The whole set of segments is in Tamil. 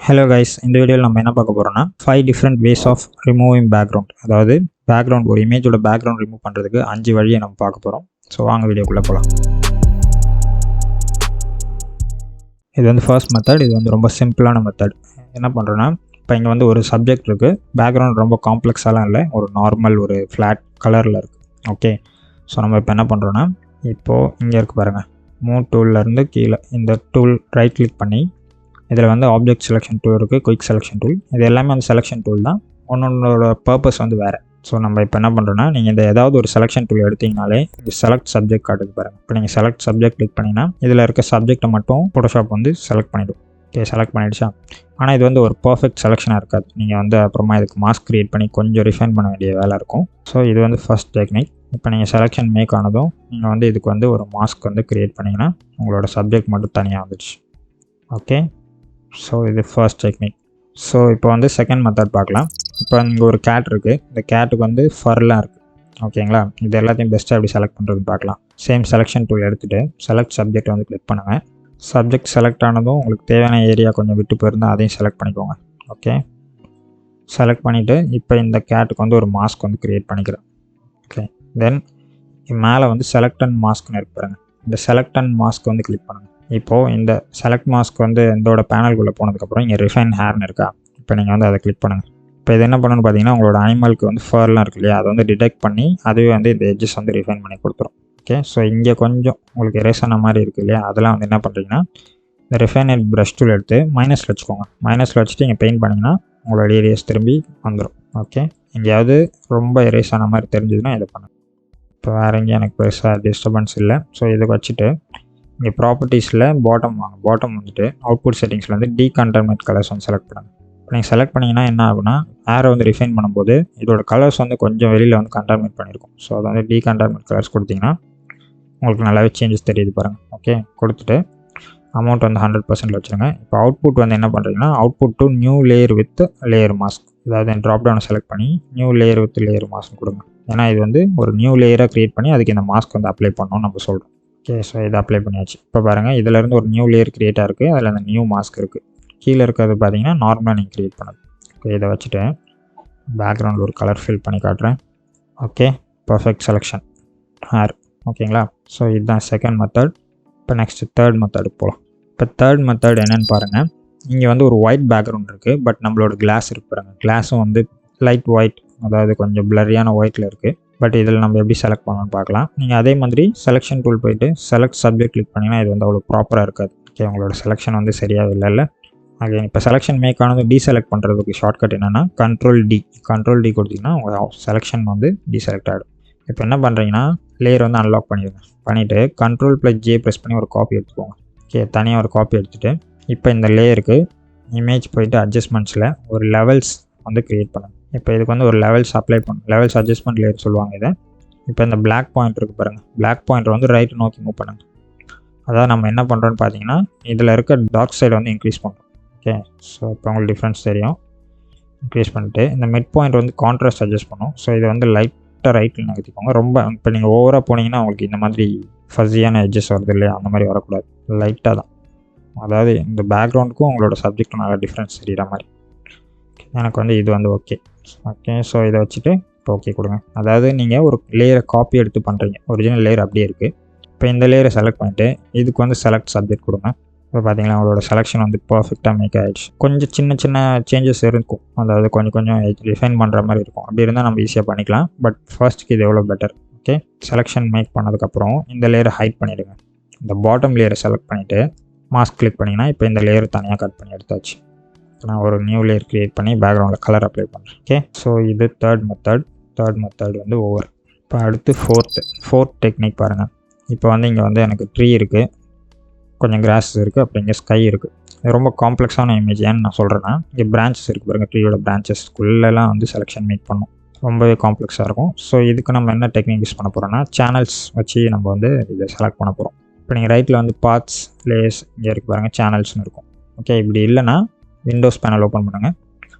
ஹலோ கைஸ், இந்த வீடியோவில் நம்ம என்ன பார்க்க போகிறோம்னா 5 different ways of removing background. அதாவது பேக்ரவுண்ட், ஒரு இமேஜோட பேக்ரவுண்ட் ரிமூவ் பண்ணுறதுக்கு 5 வழியை நம்ம பார்க்க போகிறோம். ஸோ வாங்க வீடியோக்குள்ளே போகலாம். இது வந்து ஃபர்ஸ்ட் மெத்தட். இது வந்து ரொம்ப சிம்பிளான மெத்தட். என்ன பண்ணுறோன்னா, இப்போ இங்கே வந்து ஒரு சப்ஜெக்ட் இருக்குது. பேக்ரவுண்ட் ரொம்ப காம்ப்ளெக்ஸாலாம் இல்லை, ஒரு நார்மல் ஒரு ஃப்ளாட் கலரில் இருக்குது. ஓகே, ஸோ நம்ம இப்போ என்ன பண்ணுறோன்னா, இப்போது இங்கே இருக்குது பாருங்கள், மூவ் டூல்லேருந்து கீழே இந்த டூல் ரைட் கிளிக் பண்ணி இதில் வந்து ஆப்ஜெக்ட் செலெக்ஷன் டூல் இருக்குது, குயிக் செலெக்ஷன் டூல். இது எல்லாமே அந்த செலெக்ஷன் டூல் தான். ஒன்னொன்னோட பர்பஸ் வந்து வேறு. ஸோ நம்ம இப்போ என்ன பண்ணுறோன்னா, நீங்கள் இந்த ஏதாவது ஒரு செலெக்ஷன் டூல் எடுத்திங்கனாலே இங்கே செலக்ட் சப்ஜெக்ட் காட்டுது பாருங்கள். இப்போ நீங்கள் செலக்ட் சப்ஜெக்ட் கிளிக் பண்ணிங்கன்னா இதில் இருக்க சப்ஜெக்ட்டை மட்டும் ஃபோட்டோஷாப் வந்து செலக்ட் பண்ணிவிடும். ஓகே, செலக்ட் பண்ணிடுச்சா? ஆனால் இது வந்து ஒரு பர்ஃபெக்ட் செலெக்ஷனாக இருக்காது. நீங்கள் வந்து அப்புறமா இதுக்கு மாஸ்க் க்ரியேட் பண்ணி கொஞ்சம் ரிஃபைன் பண்ண வேண்டிய வேலை இருக்கும். ஸோ இது வந்து ஃபர்ஸ்ட் டெக்னிக். இப்போ நீங்கள் செலெக்ஷன் மேக் ஆனதும் நீங்கள் வந்து இதுக்கு வந்து ஒரு மாஸ்க் வந்து க்ரியேட் பண்ணிங்கன்னா உங்களோட சப்ஜெக்ட் மட்டும் தனியாக வந்துடுச்சு. ஓகே, ஸோ இது ஃபர்ஸ்ட் டெக்னிக். ஸோ இப்போ வந்து செகண்ட் மெத்தட் பார்க்கலாம். இப்போ இங்கே ஒரு கேட் இருக்குது. இந்த கேட்டுக்கு வந்து ஃபர்லாம் இருக்குது. ஓகேங்களா, இது எல்லாத்தையும் பெஸ்ட்டாக எப்படி செலக்ட் பண்ணுறதுன்னு பார்க்கலாம். சேம் செலெக்ஷன் டூல் எடுத்துகிட்டு செலக்ட் சப்ஜெக்ட் வந்து கிளிக் பண்ணுங்கள். சப்ஜெக்ட் செலக்ட் ஆனதும் உங்களுக்கு தேவையான ஏரியா கொஞ்சம் விட்டு போயிருந்தால் அதையும் செலக்ட் பண்ணிக்கோங்க. ஓகே, செலக்ட் பண்ணிவிட்டு இப்போ இந்த கேட்டுக்கு வந்து ஒரு மாஸ்க் வந்து க்ரியேட் பண்ணிக்கிறேன். ஓகே, தென் மேலே வந்து செலக்ட் அண்ட் மாஸ்க்னு இருக்கு பாருங்கள். இந்த செலக்ட் அண்ட் மாஸ்க் வந்து கிளிக் பண்ணுங்கள். இப்போது இந்த செலக்ட் மாஸ்க் வந்து இதோட பேனல்குள்ளே போனதுக்கப்புறம் இங்கே ரிஃபைன் ஹேர்னு இருக்கா, இப்போ நீங்கள் வந்து அதை கிளிக் பண்ணுங்கள். இப்போ இது என்ன பண்ணணும்னு பார்த்தீங்கன்னா, உங்களோட அனிமலுக்கு வந்து ஃபர்லாம் இருக்கு இல்லையா, அதை வந்து டிடெக்ட் பண்ணி அதுவே வந்து இந்த எட்ஜஸ் வந்து ரிஃபைன் பண்ணி கொடுத்துரும். ஓகே, ஸோ இங்கே கொஞ்சம் உங்களுக்கு எரேஸ் ஆன மாதிரி இருக்குது இல்லையா, அதெல்லாம் வந்து என்ன பண்ணுறீங்கன்னா, இந்த ரிஃபைனட் ப்ரஷ் டூல் எடுத்து மைனஸில் வச்சுக்கோங்க. மைனஸில் வச்சுட்டு இங்கே பெயிண்ட் பண்ணிங்கன்னா உங்களோட ஏரியாஸ் திரும்பி வந்துடும். ஓகே, எங்கேயாவது ரொம்ப எரேஸ் ஆன மாதிரி தெரிஞ்சதுன்னா இதை பண்ணுங்கள். இப்போ வேறு எங்கேயும் எனக்கு பெருசாக டிஸ்டர்பன்ஸ் இல்லை. ஸோ இதை வச்சுட்டு இங்கே ப்ராப்பர்ட்டிஸில் பாட்டம் வாங்க. பாட்டம் வந்துட்டு அவுட்புட் செட்டிங்ஸில் வந்து டீகண்டர்மினேட் கலர்ஸ் வந்து செலக்ட் பண்ணுங்கள். இப்போ நீங்கள் செலக்ட் பண்ணிங்கன்னா என்ன ஆகுனா, ஏரை வந்து ரிஃபைன் பண்ணும்போது இதோட கலர்ஸ் வந்து கொஞ்சம் வெளியில் வந்து கண்டர்மினேட் பண்ணியிருக்கும். ஸோ அதை வந்து டீகண்டர்மினேட் கலர்ஸ் கொடுத்தீங்கன்னா உங்களுக்கு நல்லாவே சேஞ்சஸ் தெரியுது பாருங்கள். ஓகே, கொடுத்துட்டு அமௌண்ட் வந்து 100% வச்சுருங்க. இப்போ அவுட்புட் வந்து என்ன பண்ணுறீங்கன்னா, output to new layer with layer mask, அதாவது ட்ராப் டவுனை செலக்ட் பண்ணி new layer with layer mask கொடுங்க. ஏன்னா இது வந்து ஒரு நியூ லேயராக க்ரியேட் பண்ணி அதுக்கு இந்த மாஸ்க் வந்து அப்ளை பண்ணணும்னு நம்ம சொல்கிறோம். ஓகே, ஸோ இதை அப்ளை பண்ணியாச்சு. இப்போ பாருங்கள், இதிலேருந்து ஒரு நியூ லேயர் க்ரியேட்டாக இருக்குது. அதில் அந்த நியூ மாஸ்க் இருக்குது. கீழே இருக்கிறது பார்த்தீங்கன்னா நார்மலாக நீங்கள் க்ரியேட் பண்ணது. ஓகே, இதை வச்சுட்டு பேக்ரவுண்டில் ஒரு கலர் ஃபில் பண்ணி காட்டுறேன். Okay, perfect selection hair. ஓகேங்களா, ஸோ இதுதான் செகண்ட் மெத்தட். இப்போ நெக்ஸ்ட் தேர்ட் மெத்தடுக்கு போகலாம். இப்போ தேர்ட் மெத்தட் என்னென்னு பாருங்கள். இங்கே வந்து ஒரு ஒயிட் பேக்ரவுண்ட் இருக்குது, பட் நம்மளோட கிளாஸ் இருக்குது பாருங்கள். கிளாஸும் வந்து லைட் ஒயிட், அதாவது கொஞ்சம் பிளரியான ஒயிட்டில் இருக்குது. பட் இதில் நம்ம எப்படி செலக்ட் பண்ணணும்னு பார்க்கலாம். நீங்கள் அதே மாதிரி செலெக்ஷன் டூல் போய்ட்டு செலக்ட் சப்ஜெக்ட் கிளிக் பண்ணிங்கன்னா இது வந்து அவ்வளோ ப்ராப்பராக இருக்காது. ஓகே, உங்களோட செலெக்ஷன் வந்து சரியாக இல்லைல்ல. அகைன் இப்போ செலெக்ஷன் மேக் ஆனது டீசெலக்ட் பண்ணுறதுக்கு ஷார்ட்கட் என்னென்னா கண்ட்ரோல் டி கொடுத்தீங்கன்னா உங்கள் செலெக்ஷன் வந்து டீசெலக்ட் ஆகிடும். இப்போ என்ன பண்ணுறீங்கன்னா, லேயர் வந்து அன்லாக் பண்ணிடுங்க. பண்ணிவிட்டு Ctrl+J ப்ரெஸ் பண்ணி ஒரு காப்பி எடுத்துக்கோங்க. ஓகே, தனியாக ஒரு காப்பி எடுத்துகிட்டு இப்போ இந்த லேயருக்கு இமேஜ் போய்ட்டு அட்ஜஸ்ட்மெண்ட்ஸில் ஒரு லெவல்ஸ் வந்து க்ரியேட் பண்ணுங்கள். இப்போ இதுக்கு வந்து ஒரு லெவல்ஸ் அப்ளை பண்ணணும். லெவல்ஸ் அட்ஜஸ்ட்மெண்ட் லேயர் சொல்லுவாங்க இதை. இப்போ இந்த பிளாக் பாயிண்ட் இருக்குது பாருங்கள். பிளாக் பாயிண்ட் வந்து ரைட்டு நோக்கி மூவ் பண்ணுங்கள். அதாவது நம்ம என்ன பண்ணுறோன்னு பார்த்தீங்கன்னா, இதில் இருக்க டார்க் சைடு வந்து இன்க்ரீஸ் பண்ணுறோம். ஓகே, ஸோ இப்போ உங்களுக்கு டிஃப்ரென்ஸ் தெரியும். இன்க்ரீஸ் பண்ணிட்டு இந்த மிட் பாயிண்ட் வந்து கான்ட்ராஸ்ட் அட்ஜஸ்ட் பண்ணும். ஸோ இதை வந்து லைட்டாக ரைட்டில் நகர்த்திக்கோங்க. ரொம்ப இப்போ நீங்கள் ஓவராக போனீங்கன்னா உங்களுக்கு இந்த மாதிரி ஃபஸியான எட்ஜஸ் வருது இல்லையா, அந்த மாதிரி வரக்கூடாது. லைட்டாக தான், அதாவது இந்த பேக்ரவுண்டுக்கும் உங்களோட சப்ஜெக்டும் நல்லா டிஃப்ரென்ஸ் தெரிகிற மாதிரி. எனக்கு வந்து இது வந்து ஓகே. ஓகே, ஸோ இதை வச்சுட்டு இப்போ ஓகே கொடுங்க. அதாவது நீங்கள் ஒரு லேயரை காப்பி எடுத்து பண்ணுறீங்க. ஒரிஜினல் லேயர் அப்படியே இருக்குது. இப்போ இந்த லேயரை செலக்ட் பண்ணிவிட்டு இதுக்கு வந்து செலக்ட் சப்ஜெக்ட் கொடுங்க. இப்போ பார்த்தீங்கன்னா அவங்களோட செலெக்ஷன் வந்து பர்ஃபெக்டாக மேக் ஆகிடுச்சு. கொஞ்சம் சின்ன சின்ன சேஞ்சஸ் இருக்கும், அதாவது கொஞ்சம் ரிஃபைன் பண்ணுற மாதிரி இருக்கும். அப்படி இருந்தால் நம்ம ஈஸியாக பண்ணிக்கலாம். பட் ஃபர்ஸ்ட்டுக்கு இது எவ்வளோ பெட்டர். ஓகே, செலெக்ஷன் மேக் பண்ணதுக்கப்புறம் இந்த லேயரை ஹைட் பண்ணிவிடுங்க. இந்த பாட்டம் லேயரை செலக்ட் பண்ணிவிட்டு மாஸ்க் கிளிக் பண்ணிங்கன்னா இப்போ இந்த லேயர் தனியாக கட் பண்ணி எடுத்தாச்சு. நான் ஒரு நியூ லேயர் க்ரியேட் பண்ணி பேக்ரவுண்டில் கலர் அப்ளை பண்ணுறேன். ஓகே, ஸோ இது தேர்ட் மெத்தட் வந்து ஓவர். இப்போ அடுத்து ஃபோர்த் டெக்னிக் பாருங்கள். இப்போ வந்து இங்கே வந்து எனக்கு ட்ரீ இருக்குது, கொஞ்சம் கிராஸஸ் இருக்குது, அப்புறம் இங்கே ஸ்கை இருக்குது. இது ரொம்ப காம்ப்ளெக்ஸான இமேஜ். ஏன்னு நான் சொல்கிறேன்னா, இங்கே பிரான்ச்சஸ் இருக்குது பாருங்கள். ட்ரீயோட பிரான்ச்சஸ்க்குள்ளெல்லாம் வந்து செலெக்ஷன் மேக் பண்ணணும். ரொம்பவே காம்ப்ளெக்ஸாக இருக்கும். ஸோ இதுக்கு நம்ம என்ன டெக்னிக் யூஸ் பண்ண போகிறோம்னா, சேனல்ஸ் வச்சு நம்ம வந்து இதை செலக்ட் பண்ண போகிறோம். இப்போ நீங்கள் ரைட்டில் வந்து பார்ட்ஸ், லேயர்ஸ் இங்கே இருக்குது பாருங்கள், சேனல்ஸ்னு இருக்கும். ஓகே, இப்படி இல்லைன்னா விண்டோஸ் பேனல் ஓப்பன் பண்ணுங்கள்.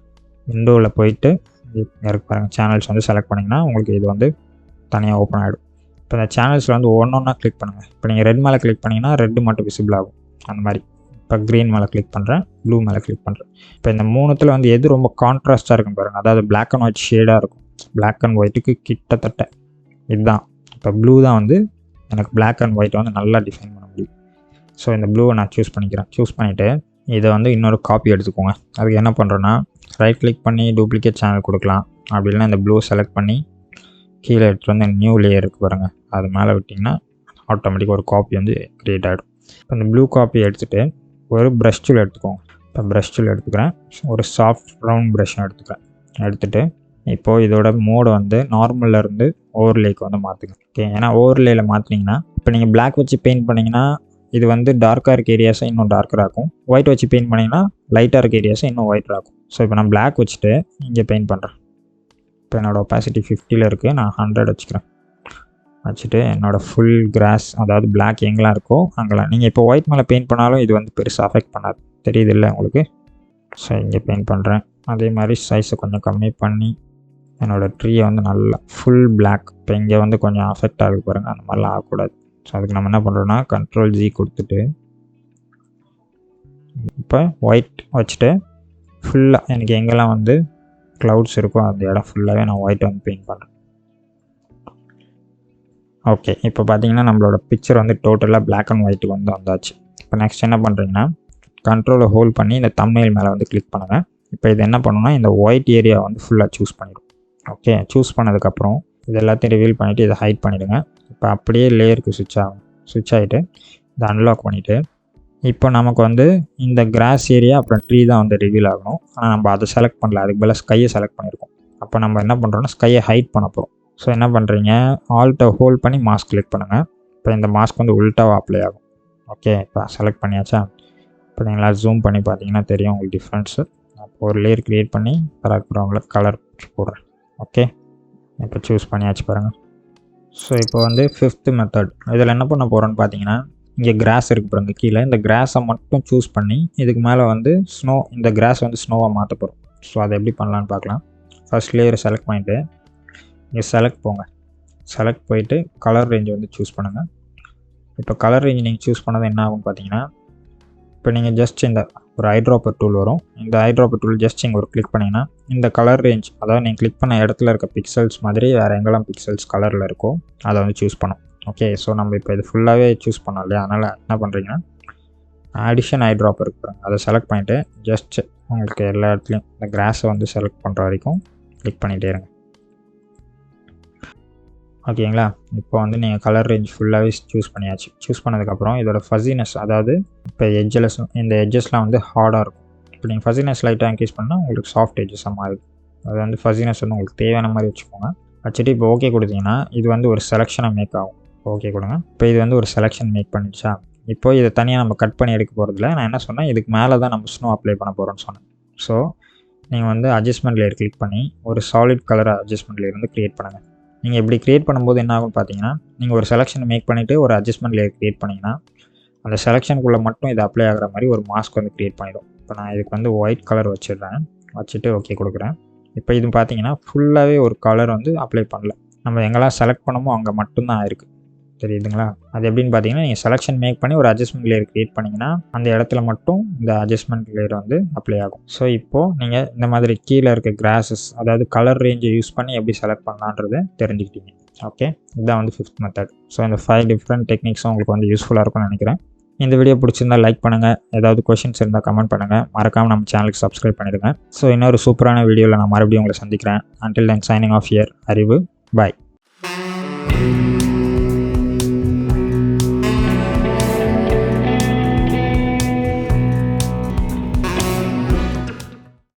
விண்டோவில் போயிட்டு இருக்கு பாருங்கள், சேனல்ஸ் வந்து செலக்ட் பண்ணிங்கன்னா உங்களுக்கு இது வந்து தனியாக ஓப்பன் ஆகிடும். இப்போ இந்த சேனல்ஸில் வந்து ஒன்றா கிளிக் பண்ணுங்கள். இப்போ நீங்கள் ரெட் மேலே கிளிக் பண்ணிங்கன்னா ரெட்டு மட்டும் விசிபிள் ஆகும். அந்த மாதிரி இப்போ க்ரீன் மேலே கிளிக் பண்ணுறேன், ப்ளூ மேலே கிளிக் பண்ணுறேன். இப்போ இந்த மூணுத்தில் வந்து எது ரொம்ப கான்ட்ராஸ்ட்டாக இருக்கும் பாருங்கள், அதாவது பிளாக் அண்ட் ஒயிட் ஷேடாக இருக்கும். பிளாக் அண்ட் ஒயிட்டுக்கு கிட்டத்தட்ட இதுதான். இப்போ ப்ளூ தான் வந்து எனக்கு பிளாக் அண்ட் ஒயிட் வந்து நல்லா டிஃபைன் பண்ண முடியும். ஸோ இந்த ப்ளூவை நான் சூஸ் பண்ணிக்கிறேன். சூஸ் பண்ணிவிட்டு இதை வந்து இன்னொரு காப்பி எடுத்துக்கோங்க. அதுக்கு என்ன பண்ணுறேன்னா, ரைட் கிளிக் பண்ணி டூப்ளிகேட் சேனல் கொடுக்கலாம். அப்படி இல்லைனா இந்த ப்ளூ செலக்ட் பண்ணி கீழே எடுத்துகிட்டு வந்து நியூ லேயர் இருக்குது பாருங்கள், அது மேலே விட்டிங்கன்னா ஆட்டோமேட்டிக்காக ஒரு காப்பி வந்து க்ரியேட் ஆகிடும். இப்போ இந்த ப்ளூ காப்பி எடுத்துகிட்டு ஒரு ப்ரஷ் டூல் எடுத்துக்கோங்க. இப்போ ப்ரஷ் டூல் எடுத்துக்கிறேன், ஒரு சாஃப்ட் ரவுண்ட் ப்ரஷ்ஷும் எடுத்துக்கிறேன். எடுத்துகிட்டு இப்போது இதோட மோடை வந்து நார்மல்லேருந்து ஓவர்லேக்கு வந்து மாற்றுங்க. ஓகே, ஏன்னா ஓவர்லேயில் மாற்றினீங்கன்னா இப்போ நீங்கள் பிளாக் வச்சு பெயிண்ட் பண்ணிங்கன்னா இது வந்து டார்க்காக இருக்க ஏரியாஸை இன்னும் டார்க்கராக இருக்கும். ஒயிட் வச்சு பெயிண்ட் பண்ணிங்கன்னா லைட்டாக இருக்க ஏரியாஸை இன்னும் ஒயிட்டாக இருக்கும். ஸோ இப்போ நான் பிளாக் வச்சுட்டு இங்கே பெயிண்ட் பண்ணுறேன். இப்போ என்னோடய ஒப்பாசிட்டி 50 இருக்குது, நான் 100 வச்சுக்கிறேன். வச்சுட்டு என்னோடய ஃபுல் கிராஸ், அதாவது பிளாக் எங்கெல்லாம் இருக்கோ அங்கெல்லாம், நீங்கள் இப்போ ஒயிட் மேலே பெயிண்ட் பண்ணாலும் இது வந்து பெருசாக அஃபெக்ட் பண்ணாது, தெரியுது இல்லை உங்களுக்கு? ஸோ இங்கே பெயிண்ட் பண்ணுறேன். அதே மாதிரி சைஸை கொஞ்சம் கம்மி பண்ணி என்னோடய ட்ரீயை வந்து நல்லா ஃபுல் பிளாக், இப்போ இங்கே வந்து கொஞ்சம் அஃபெக்ட் ஆகுது பாருங்கள், அந்த மாதிரிலாம் ஆகக்கூடாது. ஸோ அதுக்கு நம்ம என்ன பண்ணுறோன்னா Ctrl+G கொடுத்துட்டு இப்போ ஒயிட் வச்சுட்டு ஃபுல்லாக எனக்கு எங்கெல்லாம் வந்து க்ளவுட்ஸ் இருக்கோ அந்த இடம் ஃபுல்லாகவே நான் ஒயிட் வந்து பெயிண்ட் பண்ணுறேன். ஓகே, இப்போ பார்த்தீங்கன்னா நம்மளோட பிக்சர் வந்து டோட்டலாக பிளாக் அண்ட் ஒயிட்டுக்கு வந்து வந்தாச்சு. இப்போ நெக்ஸ்ட் என்ன பண்ணுறீங்கன்னா, கண்ட்ரோலை ஹோல்ட் பண்ணி இந்த தம்ப்நெயில் மேலே வந்து கிளிக் பண்ணுங்கள். இப்போ இது என்ன பண்ணணும்னா இந்த ஒயிட் ஏரியா வந்து ஃபுல்லாக சூஸ் பண்ணிடும். ஓகே, சூஸ் பண்ணதுக்கப்புறம் இது எல்லாத்தையும் ரிவீல் பண்ணிவிட்டு இதை ஹைட் பண்ணிவிடுங்க. இப்போ அப்படியே லேயருக்கு ஸ்விட்ச் ஆகிட்டு இதை அன்லாக் பண்ணிவிட்டு இப்போ நமக்கு வந்து இந்த கிராஸ் ஏரியா அப்புறம் ட்ரீ தான் வந்து ரிவீல் ஆகணும். ஆனால் நம்ம அதை செலக்ட் பண்ணல, அதுக்கு பதிலாக ஸ்கையை செலக்ட் பண்ணியிருக்கோம். அப்போ நம்ம என்ன பண்ணுறோன்னா ஸ்கையை ஹைட் பண்ண போகிறோம். ஸோ என்ன பண்ணுறீங்க, ஆல்ட்டை ஹோல்ட் பண்ணி மாஸ்க் கிளிக் பண்ணுங்கள். இப்போ இந்த மாஸ்க் வந்து உல்ட்டாவாக அப்ளை ஆகும். ஓகே, இப்போ செலக்ட் பண்ணியாச்சா? இப்போ நீங்களா ஜூம் பண்ணி பார்த்தீங்கன்னா தெரியும் உங்களுக்கு டிஃப்ரென்ஸு. அப்போ ஒரு லேயர் க்ரியேட் பண்ணி பேக்ரவுண்டில் கலர் போடுறேன். ஓகே, இப்போ சூஸ் பண்ணியாச்சு பாருங்கள். ஸோ இப்போ வந்து 5th மெத்தட், இதில் என்ன பண்ண போகிறோன்னு பார்த்தீங்கன்னா, இங்கே கிராஸ் இருக்குது பாருங்கள் கீழே, இந்த கிராஸை மட்டும் சூஸ் பண்ணி இதுக்கு மேலே வந்து ஸ்னோ, இந்த கிராஸ் வந்து ஸ்னோவாக மாற்ற போகிறோம். ஸோ அதை எப்படி பண்ணலான்னு பார்க்கலாம். ஃபர்ஸ்ட் லேயரை செலக்ட் பண்ணிவிட்டு இங்கே செலக்ட் போங்க. செலக்ட் போயிட்டு கலர் ரேஞ்சை வந்து சூஸ் பண்ணுங்கள். இப்போ கலர் ரேஞ்ச் நீங்கள் சூஸ் பண்ணது என்ன ஆகும்னு பார்த்தீங்கன்னா, இப்போ நீங்கள் ஜஸ்ட் இந்த ஒரு ஐட்ராப்பர் டூல் வரும், இந்த ஐட்ராப்பர் டூல் ஜஸ்ட் இங்கே ஒரு கிளிக் பண்ணிங்கன்னா இந்த கலர் ரேஞ்ச், அதாவது நீங்கள் கிளிக் பண்ண இடத்துல இருக்க பிக்சல்ஸ் மாதிரி வேறு எங்கெல்லாம் பிக்சல்ஸ் கலரில் இருக்கோ அதை வந்து சூஸ் பண்ணும். ஓகே, ஸோ நம்ம இப்போ இது ஃபுல்லாகவே சூஸ் பண்ணோம் இல்லையா, அதனால் என்ன பண்ணுறீங்கன்னா ஆடிஷன் ஐட்ராப்பர் இருக்கு, அதை செலக்ட் பண்ணிவிட்டு ஜஸ்ட் உங்களுக்கு எல்லா இடத்துலையும் இந்த கிராஸை வந்து செலக்ட் பண்ணுற வரைக்கும் கிளிக் பண்ணிகிட்டே இருங்க. ஓகேங்களா, இப்போ வந்து நீங்கள் கலர் ரேஞ்ச் ஃபுல்லாகவே சூஸ் பண்ணியாச்சு. சூஸ் பண்ணதுக்கப்புறம் இதோட ஃபஸினஸ், அதாவது இப்போ இந்த எட்ஜஸ்லாம் வந்து ஹார்டாக இருக்கும். இப்போ நீங்கள் ஃபஸினஸ் லைட்டாக இன்க்ரீஸ் பண்ணால் உங்களுக்கு சாஃப்ட் எட்ஜஸாக மாறுது. அது வந்து ஃபஸினஸ் வந்து உங்களுக்கு தேவையான மாதிரி வச்சுக்கோங்க. வச்சுட்டு இப்போ ஓகே கொடுத்தீங்கன்னா இது வந்து ஒரு செலெக்ஷனாக மேக் ஆகும். ஓகே கொடுங்க. இப்போ இது வந்து ஒரு செலெக்ஷன் மேக் பண்ணிடுச்சா? இப்போ இதை தனியாக நம்ம கட் பண்ணி எடுக்க போகிறதில்ல. நான் என்ன சொன்னேன், இதுக்கு மேலே தான் நம்ம ஸ்னோ அப்ளை பண்ண போகிறோம்னு சொன்னேன். ஸோ நீங்கள் வந்து அட்ஜஸ்ட்மெண்ட் லேயர் கிளிக் பண்ணி ஒரு சாலிட் கலர் அட்ஜஸ்ட்மெண்ட் லேயர் வந்து க்ரியேட் பண்ணுங்கள். நீங்கள் இப்படி க்ரியேட் பண்ணும்போது என்ன ஆகும்னு பார்த்தீங்கன்னா, நீங்கள் ஒரு செலெக்ஷன் மேக் பண்ணிவிட்டு ஒரு அட்ஜஸ்ட்மெண்ட் லேயர் க்ரியேட் பண்ணிங்கன்னா அந்த செலெக்ஷனுக்குள்ளே மட்டும் இது அப்ளை ஆகிற மாதிரி ஒரு மாஸ்க் வந்து க்ரியேட் பண்ணிடும். இப்போ நான் இதுக்கு வந்து ஒயிட் கலர் வச்சிடுறேன். வச்சுட்டு ஓகே கொடுக்குறேன். இப்போ இது பார்த்தீங்கன்னா ஃபுல்லாகவே ஒரு கலர் வந்து அப்ளை பண்ணல, நம்ம எங்கெல்லாம் செலக்ட் பண்ணமோ அங்கே மட்டும்தான் இருக்குது, தெரியுதுங்களா? அது எப்படின்னு பார்த்தீங்கன்னா, நீங்கள் செலெக்ஷன் மேக் பண்ணி ஒரு அட்ஜஸ்ட்மெண்ட் லேயர் க்ரியேட் பண்ணிங்கன்னா அந்த இடத்துல மட்டும் இந்த அட்ஜஸ்ட்மெண்ட் லேயர் வந்து அப்ளை ஆகும். ஸோ இப்போது நீங்கள் இந்த மாதிரி கீழே இருக்க கிராஸஸ், அதாவது கலர் ரேஞ்சை யூஸ் பண்ணி எப்படி செலக்ட் பண்ணலான்றதை தெரிஞ்சுக்கிட்டீங்க. ஓகே, இதுதான் வந்து 5th மெத்தட். ஸோ இந்த 5 டிஃப்ரெண்ட் டெக்னிக்ஸும் உங்களுக்கு வந்து யூஸ்ஃபுல்லாக இருக்கும்னு நினைக்கிறேன். இந்த வீடியோ பிடிச்சிருந்தால் லைக் பண்ணுங்கள், ஏதாவது கொஷின்ஸ் இருந்தால் கமெண்ட் பண்ணுங்கள், மறக்காமல் நம்ம சேனலுக்கு சப்ஸ்கிரைப் பண்ணிடுங்க. ஸோ இன்னொரு சூப்பரான வீடியோவில் நான் மறுபடியும் உங்களை சந்திக்கிறேன். Until then signing off here அறிவு. பாய்.